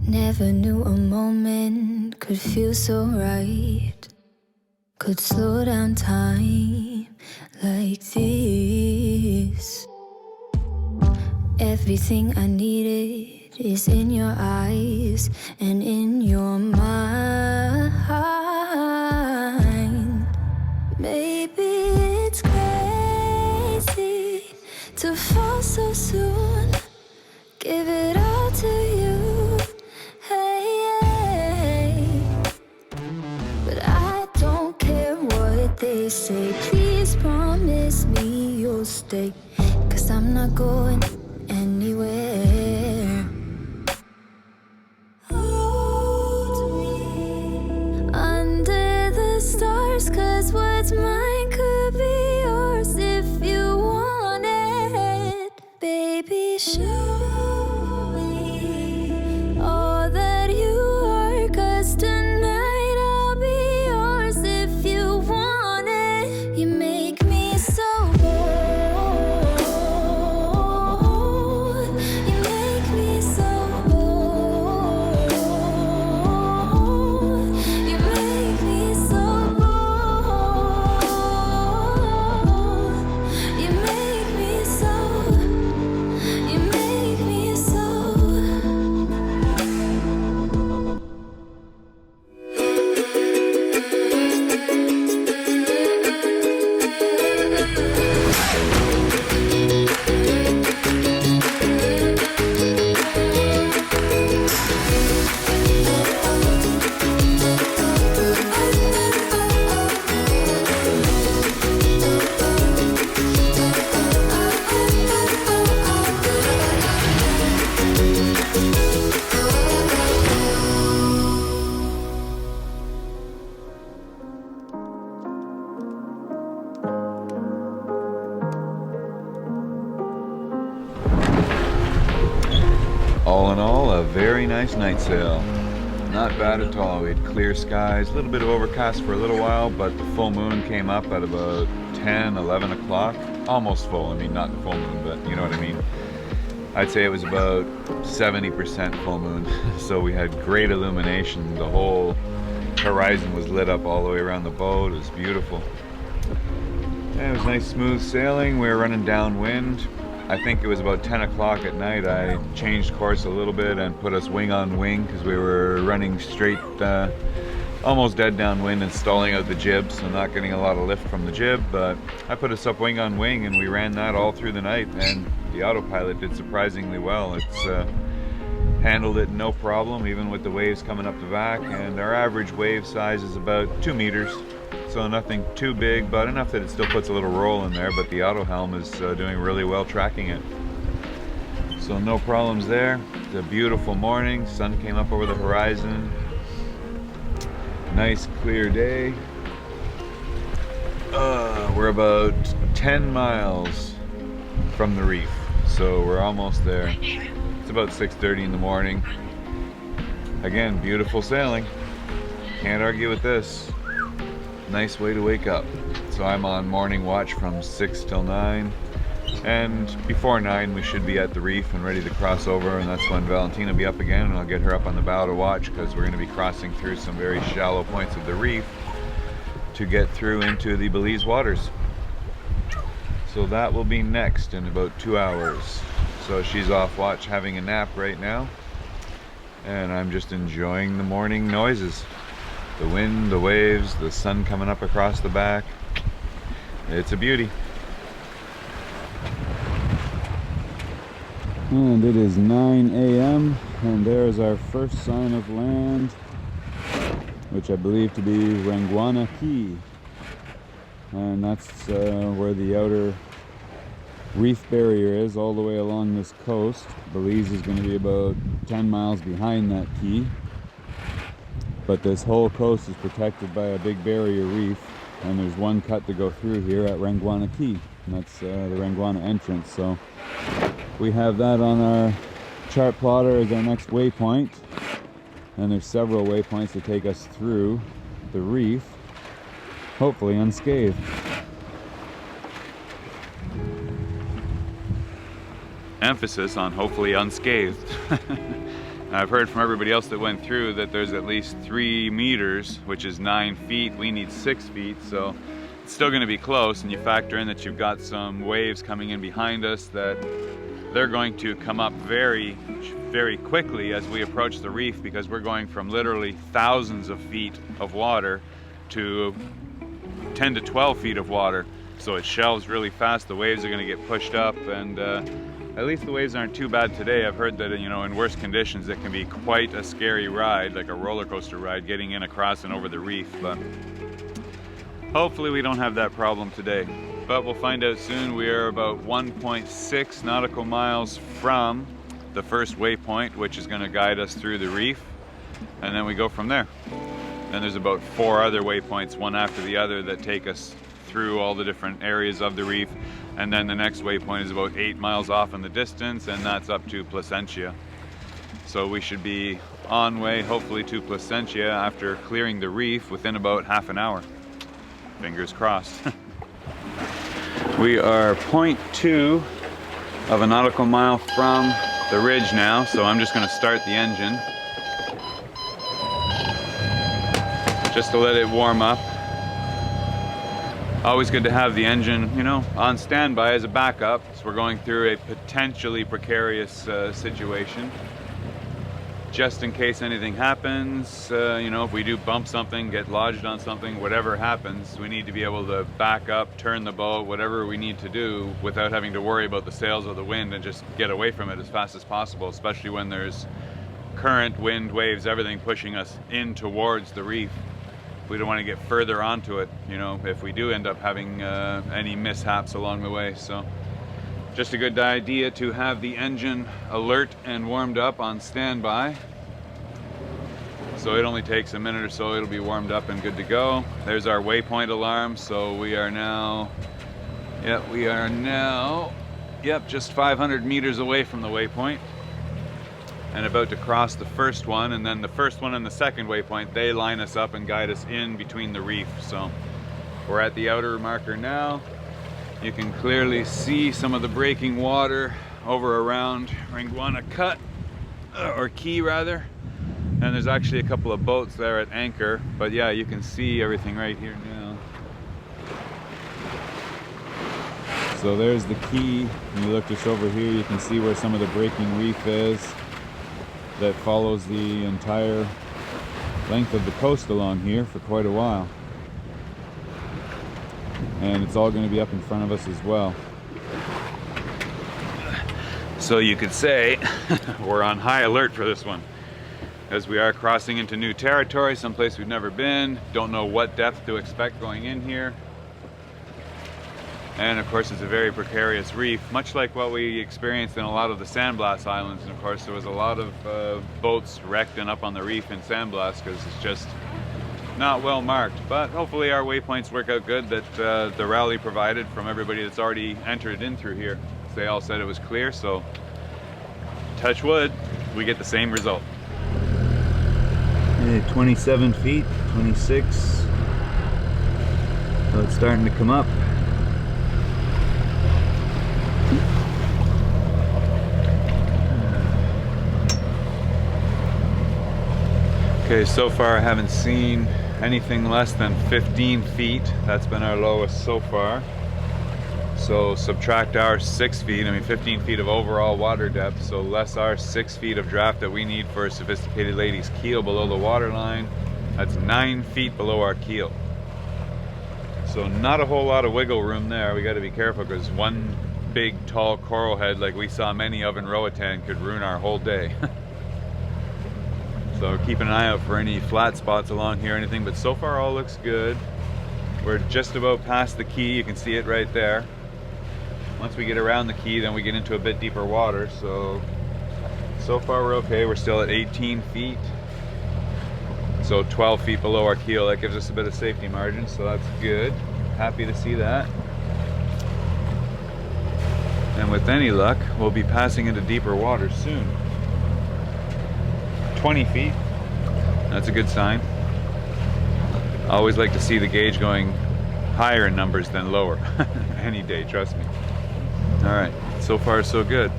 Never knew a moment could feel so right, could slow down time like this. Everything I needed is in your eyes and in your mind. Maybe it's crazy to fall so soon. Give it all to you, hey. But I don't care what they say. Please promise me you'll stay, 'cause I'm not going anywhere. Hold me under the stars, 'cause what's mine could be yours if you want it. Baby, show me all that you are, 'cause tonight I'll be yours if you want it. You make me so bold. You make me so bold. You make me so bold. You make me so. You make me so. All in all, a very nice night sail. Not bad at all. We had clear skies, a little bit of overcast for a little while, but the full moon came up at about 10, 11 o'clock. Almost full. I mean, not the full moon, but you know what I mean. I'd say it was about 70% full moon. So we had great illumination. The whole horizon was lit up all the way around the boat. It was beautiful. And it was nice smooth sailing. We were running downwind. I think it was about 10 o'clock at night. I changed course a little bit and put us wing on wing because we were running straight, almost dead downwind and stalling out the jib, so not getting a lot of lift from the jib. But I put us up wing on wing and we ran that all through the night, and the autopilot did surprisingly well. It's handled it no problem, even with the waves coming up the back, and our average wave size is about 2 meters. So nothing too big, but enough that it still puts a little roll in there, but the auto helm is doing really well tracking it. So no problems there. It's a beautiful morning. Sun came up over the horizon. Nice clear day. We're about 10 miles from the reef, so we're almost there. It's about 6:30 in the morning. Again, beautiful sailing. Can't argue with this. Nice way to wake up. So I'm on morning watch from 6 till 9, and before 9 we should be at the reef and ready to cross over, and that's when Valentina will be up again, and I'll get her up on the bow to watch, because we're going to be crossing through some very shallow points of the reef to get through into the Belize waters. So that will be next in about 2 hours. So she's off watch having a nap right now, and I'm just enjoying the morning noises. The wind, the waves, the sun coming up across the back. It's a beauty. And it is 9 a.m. and there's our first sign of land, which I believe to be Ranguana Key. And that's where the outer reef barrier is, all the way along this coast. Belize is going to be about 10 miles behind that key. But this whole coast is protected by a big barrier reef, and there's one cut to go through here at Ranguana Key, and that's the Ranguana entrance. So we have that on our chart plotter as our next waypoint, and there's several waypoints to take us through the reef, hopefully unscathed. Emphasis on hopefully unscathed. I've heard from everybody else that went through that there's at least 3 meters, which is 9 feet. We need 6 feet, so it's still going to be close. And you factor in that you've got some waves coming in behind us that they're going to come up very, very quickly as we approach the reef, because we're going from literally thousands of feet of water to 10 to 12 feet of water. So it shelves really fast. The waves are going to get pushed up, and at least the waves aren't too bad today. I've heard that, you know, in worse conditions it can be quite a scary ride, like a roller coaster ride, getting in across and over the reef. But hopefully we don't have that problem today. But we'll find out soon. We are about 1.6 nautical miles from the first waypoint, which is going to guide us through the reef, and then we go from there. And there's about 4 other waypoints, one after the other, that take us through all the different areas of the reef. And then the next waypoint is about 8 miles off in the distance, and that's up to Placentia. So we should be on way, hopefully, to Placentia after clearing the reef within about half an hour. Fingers crossed. We are 0.2 of a nautical mile from the ridge now, so I'm just going to start the engine just to let it warm up. Always good to have the engine, you know, on standby as a backup. So we're going through a potentially precarious situation. Just in case anything happens, you know, if we do bump something, get lodged on something, whatever happens, we need to be able to back up, turn the boat, whatever we need to do without having to worry about the sails or the wind, and just get away from it as fast as possible, especially when there's current, wind, waves, everything pushing us in towards the reef. We don't want to get further onto it, you know, if we do end up having any mishaps along the way. So just a good idea to have the engine alert and warmed up on standby. So it only takes a minute or so, it'll be warmed up and good to go. There's our waypoint alarm. So we are now, just 500 meters away from the waypoint, and about to cross the first one. And then the first one and the second waypoint, they line us up and guide us in between the reef. So we're at the outer marker now. You can clearly see some of the breaking water over around Ringwana Cut, or Key rather. And there's actually a couple of boats there at anchor, but yeah, you can see everything right here now. So there's the Key. When you look just over here, you can see where some of the breaking reef is that follows the entire length of the coast along here for quite a while. And it's all going to be up in front of us as well. So you could say we're on high alert for this one, as we are crossing into new territory, someplace we've never been, don't know what depth to expect going in here. And of course it's a very precarious reef, much like what we experienced in a lot of the Sandblast Islands. And of course there was a lot of boats wrecked and up on the reef in Sandblast because it's just not well marked. But hopefully our waypoints work out good that the rally provided from everybody that's already entered in through here. They all said it was clear, so touch wood, we get the same result. 27 feet, 26. So it's starting to come up. Okay, so far I haven't seen anything less than 15 feet. That's been our lowest so far. So subtract our 6 feet, 15 feet of overall water depth, so less our 6 feet of draft that we need for a sophisticated lady's keel below the water line. That's 9 feet below our keel. So not a whole lot of wiggle room there. We got to be careful because one big tall coral head like we saw many of in Roatan could ruin our whole day. So keep an eye out for any flat spots along here or anything, but so far all looks good. We're just about past the Key, you can see it right there. Once we get around the Key, then we get into a bit deeper water. So far we're okay. We're still at 18 feet. So 12 feet below our keel. That gives us a bit of safety margin, so that's good. Happy to see that. And with any luck, we'll be passing into deeper water soon. 20 feet. That's a good sign. I always like to see the gauge going higher in numbers than lower. Any day, trust me. Alright, so far so good.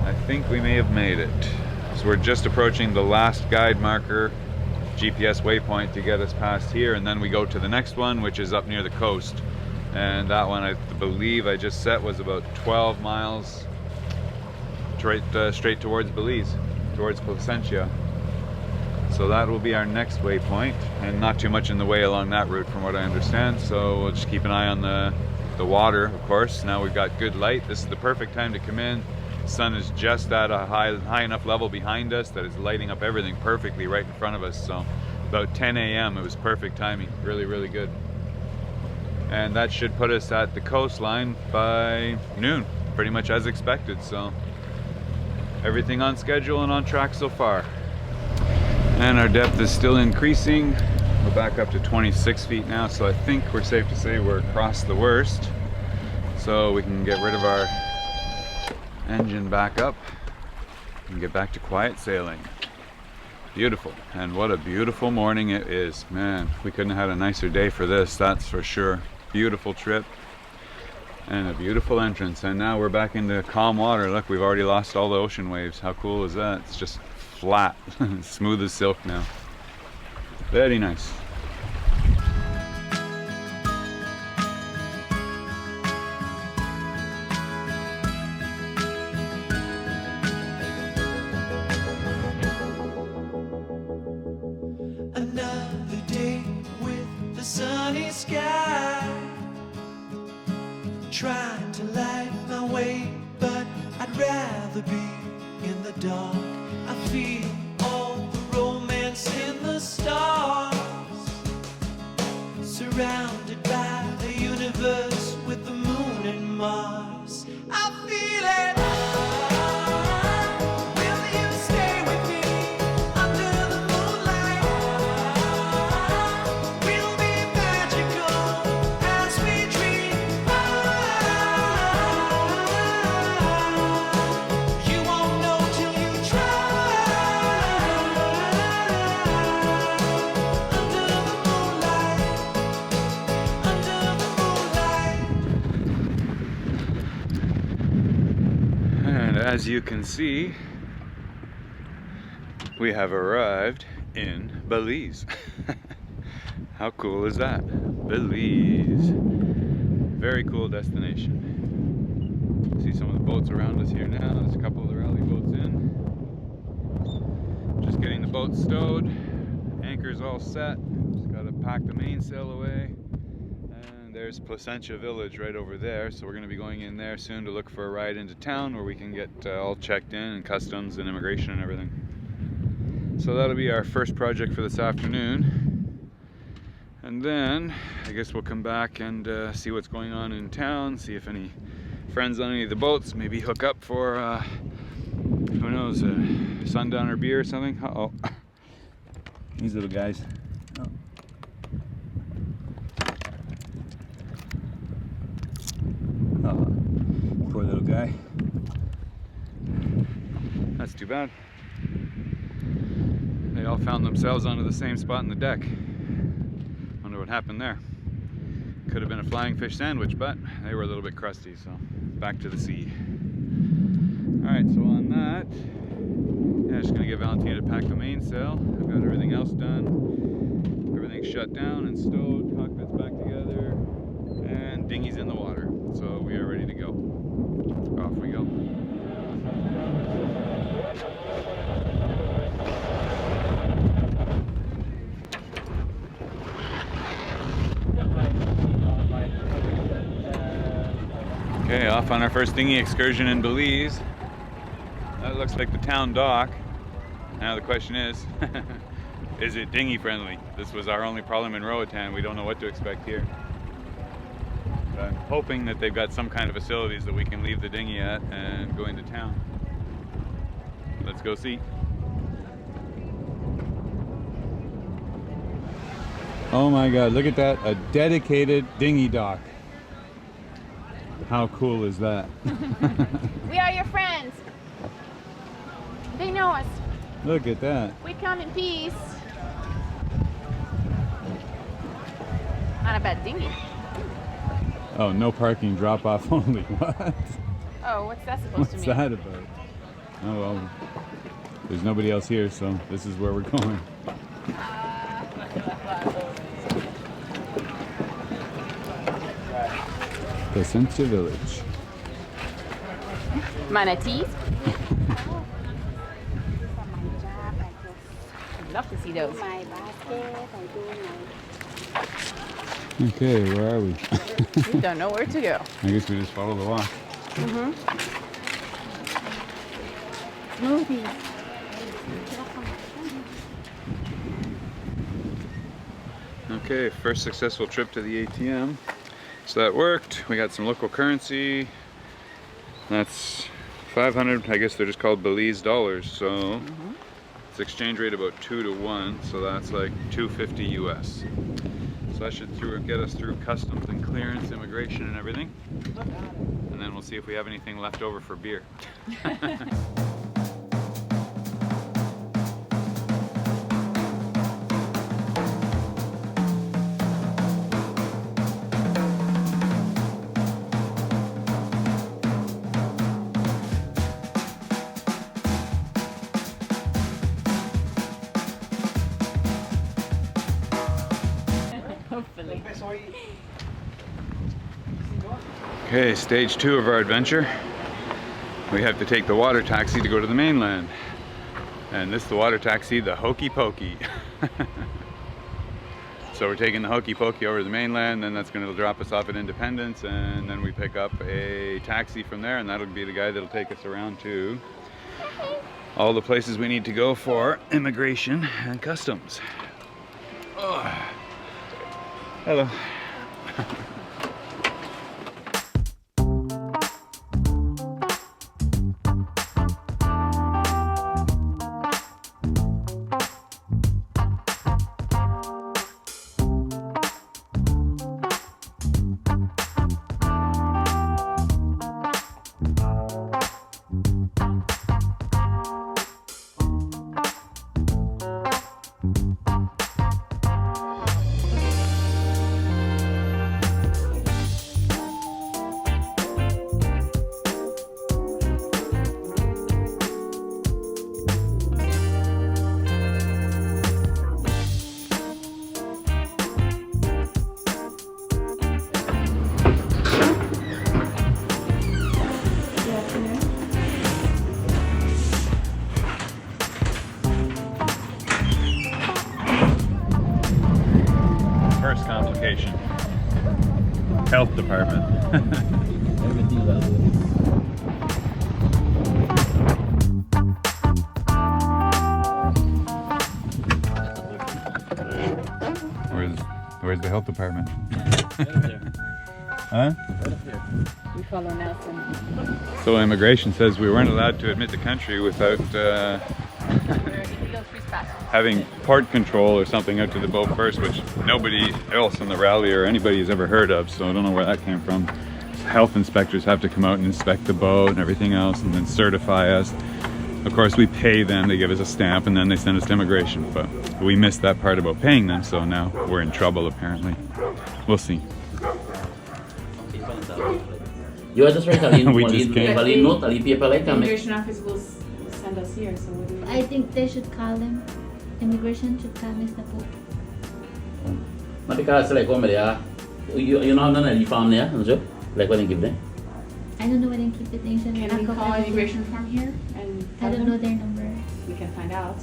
I think we may have made it. Just So we're just approaching the last guide marker GPS waypoint to get us past here, and then we go to the next one, which is up near the coast. And that one, I believe I just set, was about 12 miles straight towards Belize, towards Placentia. So that will be our next waypoint, and not too much in the way along that route from what I understand. So we'll just keep an eye on the water, of course. Now we've got good light. This is the perfect time to come in. The sun is just at a high enough level behind us that it's lighting up everything perfectly right in front of us. So about 10 a.m. it was perfect timing, really, really good. And that should put us at the coastline by noon, pretty much as expected. So everything on schedule and on track so far. And our depth is still increasing. We're back up to 26 feet now, so I think we're safe to say we're across the worst. So we can get rid of our engine back up and get back to quiet sailing. Beautiful. And what a beautiful morning it is. Man, we couldn't have had a nicer day for this, that's for sure. Beautiful trip and a beautiful entrance. And now we're back into calm water. Look, we've already lost all the ocean waves. How cool is that? It's just flat, smooth as silk now. Very nice. Another day with the sunny sky, trying to light my way, but I'd rather be in the dark. I feel all the romance in the stars, surrounded by the universe with the moon and Mars. I feel it. Will you stay with me under the moonlight? We'll be magical as we dream. You won't know till you try. Under the moonlight, under the moonlight. And as you can see, we have arrived in Belize. How cool is that? Belize. Very cool destination. See some of the boats around us here now. There's a couple of the rally boats in. Just getting the boat stowed. Anchor's all set. Just gotta pack the mainsail away. And there's Placentia Village right over there. So we're gonna be going in there soon to look for a ride into town where we can get all checked in, and customs and immigration and everything. So that'll be our first project for this afternoon. And then I guess we'll come back and see what's going on in town, see if any friends on any of the boats maybe hook up for, who knows, a sundowner beer or something. Uh-oh. These little guys. Oh. Oh, poor little guy. That's too bad. They all found themselves onto the same spot in the deck. Wonder what happened there. Could have been a flying fish sandwich, but they were a little bit crusty, so back to the sea. Alright, so on that, yeah, just gonna get Valentina to pack the mainsail. I've got everything else done. Everything's shut down and stowed, cockpit's back together, and dinghy's in the water. So we are ready to go. Off we go. Okay, off on our first dinghy excursion in Belize. That looks like the town dock. Now the question is it dinghy friendly? This was our only problem in Roatan. We don't know what to expect here. But I'm hoping that they've got some kind of facilities that we can leave the dinghy at and go into town. Let's go see. Oh my God, look at that, a dedicated dinghy dock. How cool is that? We are your friends. They know us. Look at that. We come in peace. Not a bad dinghy. Oh, no parking, drop off only. What? Oh, what's that supposed to What's mean? that about? Oh well, There's nobody else here, so this is where we're going. Placentia Village. Manatees. I'd love to see those. Okay, where are we? We don't know where to go. I guess we just follow the walk. Smoothies. Okay, first successful trip to the ATM. So that worked. We got some local currency. That's 500, I guess they're just called Belize dollars. So it's exchange rate about 2 to 1. So that's like $2.50 US. So that should get us through customs and clearance, immigration and everything. And then we'll see if we have anything left over for beer. Hopefully. Okay, stage 2 of our adventure. We have to take the water taxi to go to the mainland. And this is the water taxi, the Hokey Pokey. So we're taking the Hokey Pokey over to the mainland, then that's going to drop us off at Independence, and then we pick up a taxi from there, and that'll be the guy that'll take us around to all the places we need to go for immigration and customs. Oh. Hello. First complication. Health department. Where's the health department? Huh? We follow Nelson. So immigration says we weren't allowed to admit the country without having port control or something out to the boat first, which nobody else in the rally or anybody has ever heard of, so I don't know where that came from. Health inspectors have to come out and inspect the boat and everything else and then certify us. Of course we pay them, they give us a stamp, and then they send us to immigration, but we missed that part about paying them, so now we're in trouble apparently. We'll see. You are just right. We just came. Immigration office will send us here, so what do we do? I think they should call him. Immigration should call Mr. Pope. Because like you know none of the farm there, like when they give them. I don't know where they keep the things. Can we call immigration from here and I don't know their number. We can find out.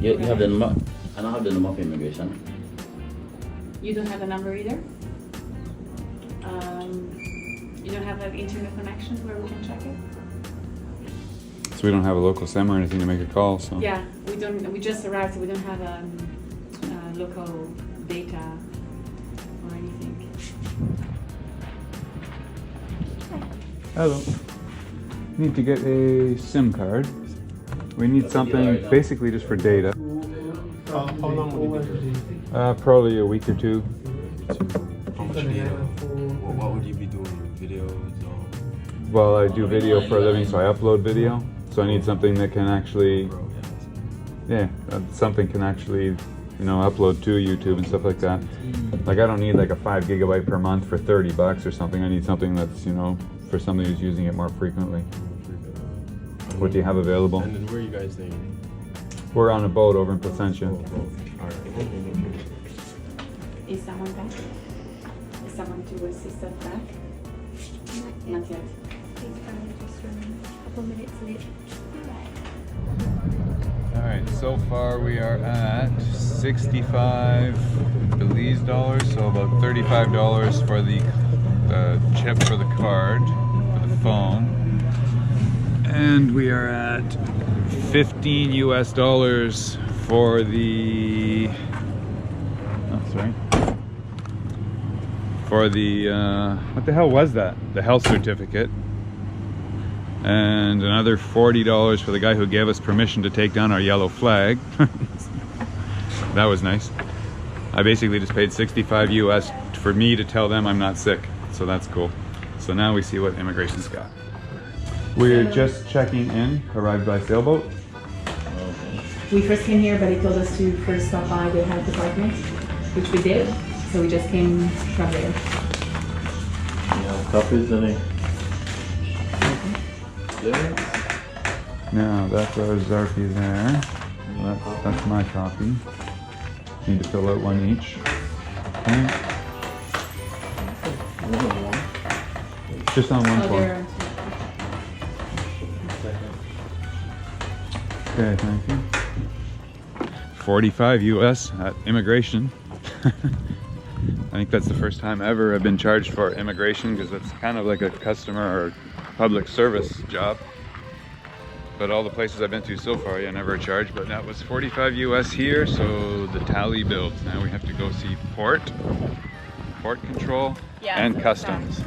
You have the number. I don't have the number of immigration. You don't have the number either? You don't have like internet connection where we can check it? So we don't have a local SIM or anything to make a call, so. Yeah, we don't. We just arrived, so we don't have local data or anything. Hello. Need to get a SIM card. We need something basically just for data. How long would it be? Probably a week or two. How much data? What would you be doing? Videos or? Well, I do video for a living, so I upload video. So I need something that can actually, something can actually, you know, upload to YouTube and stuff like that. Like I don't need like a 5 gigabyte per month for $30 or something. I need something that's, you know, for somebody who's using it more frequently. what do you have available. And then where are you guys staying? We're on a boat over in Placentia. Alright. Is someone back? Is someone to assist us back? Not yet. He's probably just running a couple minutes late. Alright, so far we are at 65 Belize dollars, so about $35 for the chip for the card, for the phone. And we are at $15 US for the, oh sorry, for the, what the hell was that? The health certificate. And another $40 for the guy who gave us permission to take down our yellow flag. That was nice. I basically just paid 65 US for me to tell them I'm not sick. So that's cool. So now we see what immigration's got. We're just checking in, arrived by sailboat. We first came here, but he told us to first stop by the health department, which we did. So we just came from there. Yeah, copies any? There? No, that's our Zarpy there. That's my copy. Need to fill out one each. Okay. Just on one form. There. Okay, thank you. 45 US at immigration. I think that's the first time ever I've been charged for immigration, because it's kind of like a customer or public service job. But all the places I've been to so far, yeah, never a charge. But that was 45 US here, so the tally builds. Now we have to go see port control, and so customs.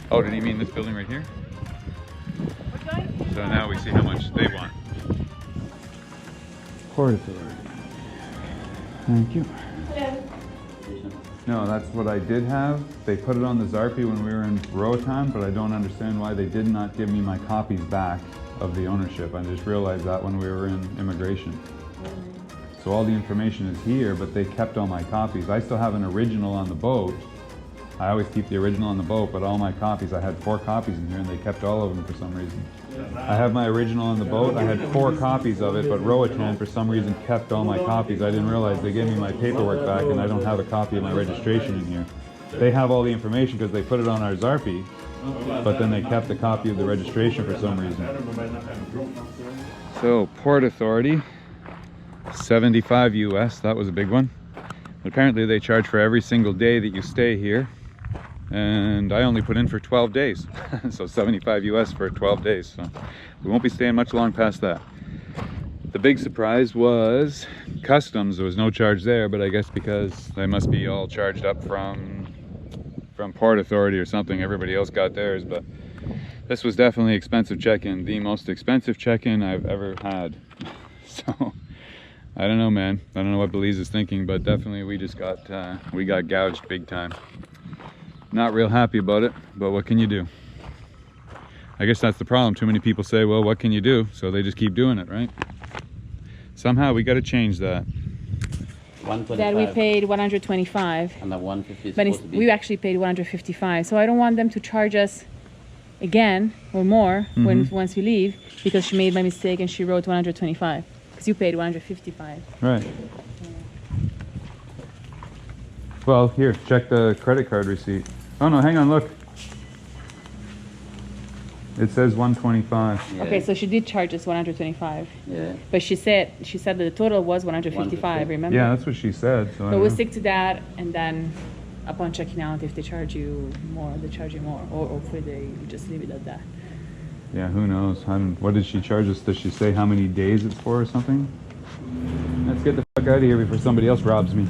Oh, did he mean this building right here? So now we see how much they want. Port authority. Thank you. No, that's what I did have. They put it on the Zarpy when we were in Roatan, but I don't understand why they did not give me my copies back of the ownership. I just realized that when we were in immigration. So all the information is here, but they kept all my copies. I still have an original on the boat. I always keep the original on the boat, but all my copies, I had 4 copies in here and they kept all of them for some reason. I have my original on the boat. I had 4 copies of it, but Roatan for some reason kept all my copies. I didn't realize they gave me my paperwork back and I don't have a copy of my registration in here. They have all the information because they put it on our Zarpy, but then they kept a copy of the registration for some reason. So, Port Authority, 75 US, that was a big one. But apparently they charge for every single day that you stay here. And I only put in for 12 days. So 75 US for 12 days. So we won't be staying much long past that. The big surprise was customs. There was no charge there, but I guess because they must be all charged up from Port Authority or something. Everybody else got theirs, but this was definitely expensive check-in. The most expensive check-in I've ever had. So I don't know, man. I don't know what Belize is thinking, but definitely we just got we got gouged big time. Not real happy about it, but what can you do? I guess that's the problem. Too many people say, well, what can you do? So they just keep doing it, right? Somehow we got to change that. 125. That we paid 125. And the 150 is But supposed to be. we actually paid 155. So I don't want them to charge us again or more once we leave, because she made my mistake and she wrote 125. Because you paid 155. Right. Well, here, check the credit card receipt. Oh no, hang on, look. It says 125. Yeah. Okay, so she did charge us 125. Yeah. But she said that the total was 155, remember? Yeah, that's what she said. So I So don't we'll know. stick to that, and then upon checking out, if they charge you more, they charge you more. Or hopefully they just leave it at that. Yeah, who knows? What did she charge us? Does she say how many days it's for or something? Let's get the fuck out of here before somebody else robs me.